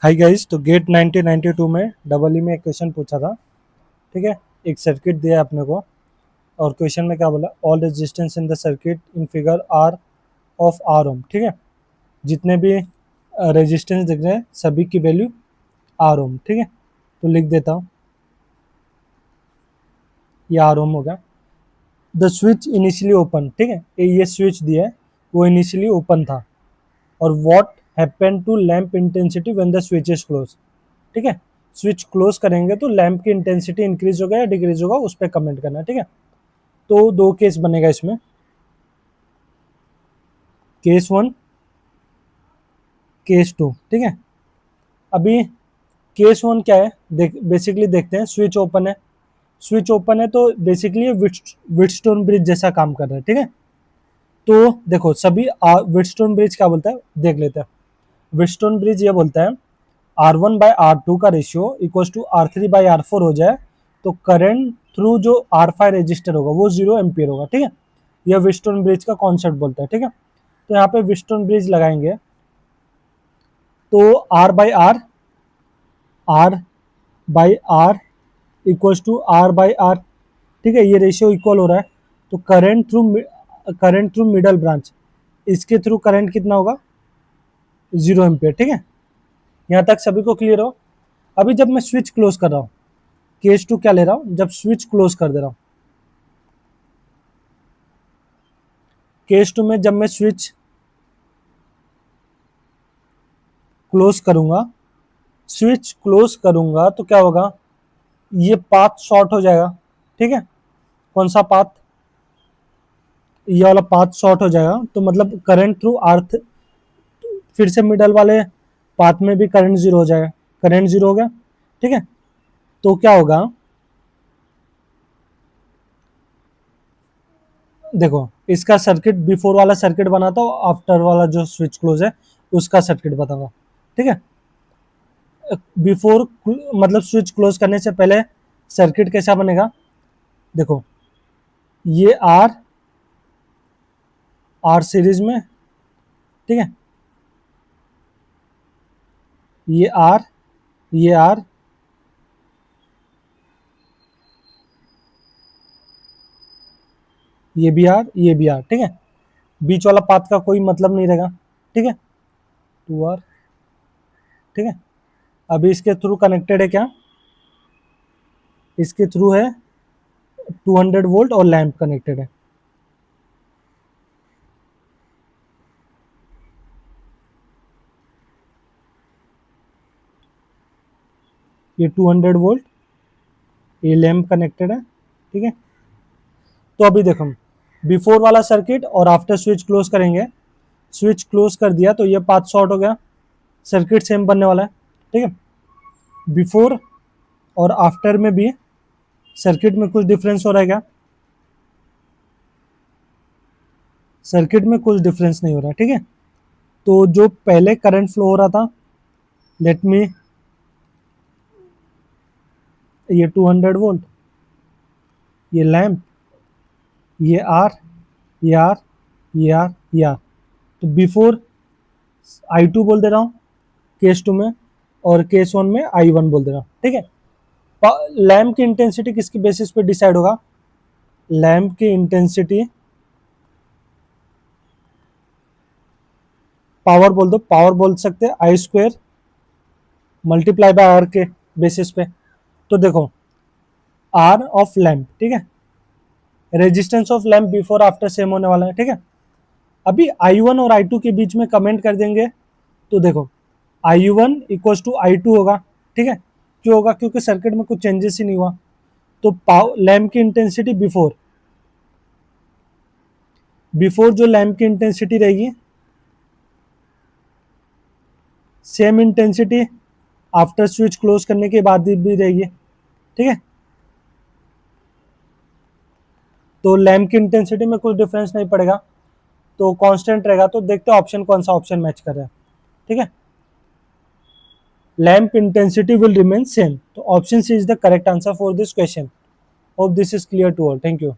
Hi guys, तो gate 1992 में double E में एक क्वेश्चन पूछा था। ठीक है, एक सर्किट दिया है अपने को और क्वेश्चन में क्या बोला, all resistance in the circuit in figure are of R ohm. ठीक है, जितने भी रेजिस्टेंस दिख रहे हैं सभी की वैल्यू आर ओम। ठीक है, तो लिख देता हूँ, ये आर ओम होगा। The switch initially open. ठीक है, ये स्विच दिया है, वो इनिशियली ओपन था। और what happen to lamp intensity when the switch is close. ठीक है, स्विच क्लोज करेंगे तो लैंप की इंटेंसिटी इंक्रीज होगा या डिक्रीज होगा, उस पर कमेंट करना है। ठीक है, तो दो केस बनेगा इसमें, केस वन, केस टू। ठीक है, अभी केस वन क्या है, बेसिकली देखते हैं। स्विच ओपन है, स्विच ओपन है तो बेसिकली ये विटस्टोन ब्रिज जैसा काम कर रहा है। ठीक है, तो देखो सभी विटस्टोन ब्रिज क्या बोलता है देख लेते हैं। विटस्टोन ब्रिज ये बोलता है R1/R2 का रेशियो इक्वल टू R3/R4 हो जाए तो करंट थ्रू जो R5 रजिस्टर होगा वो 0 एम्पियर होगा। ठीक है, यह विटस्टोन ब्रिज का कॉन्सेप्ट बोलता है। ठीक है, तो यहाँ पे विटस्टोन ब्रिज लगाएंगे तो R/R इक्वल्स टू R/R। ठीक है, ये रेशियो इक्वल हो रहा है तो करंट थ्रू मिडल ब्रांच, इसके थ्रू करंट कितना होगा, 0 एम्पियर। ठीक है, यहाँ तक सभी को क्लियर हो। अभी जब मैं स्विच क्लोज कर रहा हूँ, केस टू क्या ले रहा हूँ, जब स्विच क्लोज कर दे रहा हूँ, केस टू में जब मैं स्विच क्लोज करूंगा, स्विच क्लोज करूंगा तो क्या होगा, ये पाथ शॉर्ट हो जाएगा। ठीक है, कौन सा पाथ, ये वाला पाथ शॉर्ट हो जाएगा तो मतलब करंट थ्रू अर्थ, फिर से मिडल वाले पाथ में भी करंट जीरो हो जाएगा, करंट जीरो हो गया। ठीक है, तो क्या होगा, देखो इसका सर्किट बिफोर वाला सर्किट बनाता हूँ, आफ्टर वाला जो स्विच क्लोज है उसका सर्किट बताऊंगा। ठीक है, बिफोर मतलब स्विच क्लोज करने से पहले सर्किट कैसा बनेगा, देखो ये आर, आर सीरीज में। ठीक है, ये आर, ये आर, ये भी आर, ये भी आर। ठीक है, बीच वाला पाथ का कोई मतलब नहीं रहेगा। ठीक है, 2R। ठीक है, अभी इसके थ्रू कनेक्टेड है क्या, इसके थ्रू है 200 वोल्ट और लैंप कनेक्टेड है। ये 200 वोल्ट, ये लैंप कनेक्टेड है। ठीक है, तो अभी देखो बिफोर वाला सर्किट और आफ्टर स्विच क्लोज करेंगे, स्विच क्लोज कर दिया तो ये पाथ शॉर्ट हो गया, सर्किट सेम बनने वाला है। ठीक है, बिफोर और आफ्टर में भी सर्किट में कुछ डिफरेंस हो रहा है क्या, सर्किट में कुछ डिफरेंस नहीं हो रहा। ठीक है, तो जो पहले करंट फ्लो हो रहा था, लेट मी, ये 200 वोल्ट, ये लैंप, ये आर, ये आर, ये आर, ये आर, तो बिफोर I2 बोल दे रहा हूँ केस टू में, और केस वन में I1 बोल दे रहा हूँ। ठीक है, लैंप की इंटेंसिटी किसकी बेसिस पे डिसाइड होगा, लैंप की इंटेंसिटी, पावर बोल दो, पावर बोल सकते हैं I² मल्टीप्लाई बाय आर के बेसिस पे। तो देखो आर ऑफ लैंप, ठीक है, resistance of lamp before after same होने वाला है। ठीक है, अभी I1 और I2 के बीच में कमेंट कर देंगे तो देखो I1 इक्वल्स टू I2 होगा। ठीक है, क्यों होगा, क्योंकि सर्किट में कुछ चेंजेस ही नहीं हुआ। तो लैंप की इंटेंसिटी बिफोर, बिफोर जो लैंप की इंटेंसिटी रहेगी same intensity after switch close करने के बाद भी रहेगी। ठीक है, तो लैंप की इंटेंसिटी में कुछ डिफरेंस नहीं पड़ेगा, तो कांस्टेंट रहेगा। तो देखते हैं ऑप्शन कौन सा ऑप्शन मैच कर रहा है। ठीक है, lamp intensity will remain same, तो option C is the correct answer for this question. Hope this is clear to all, thank you.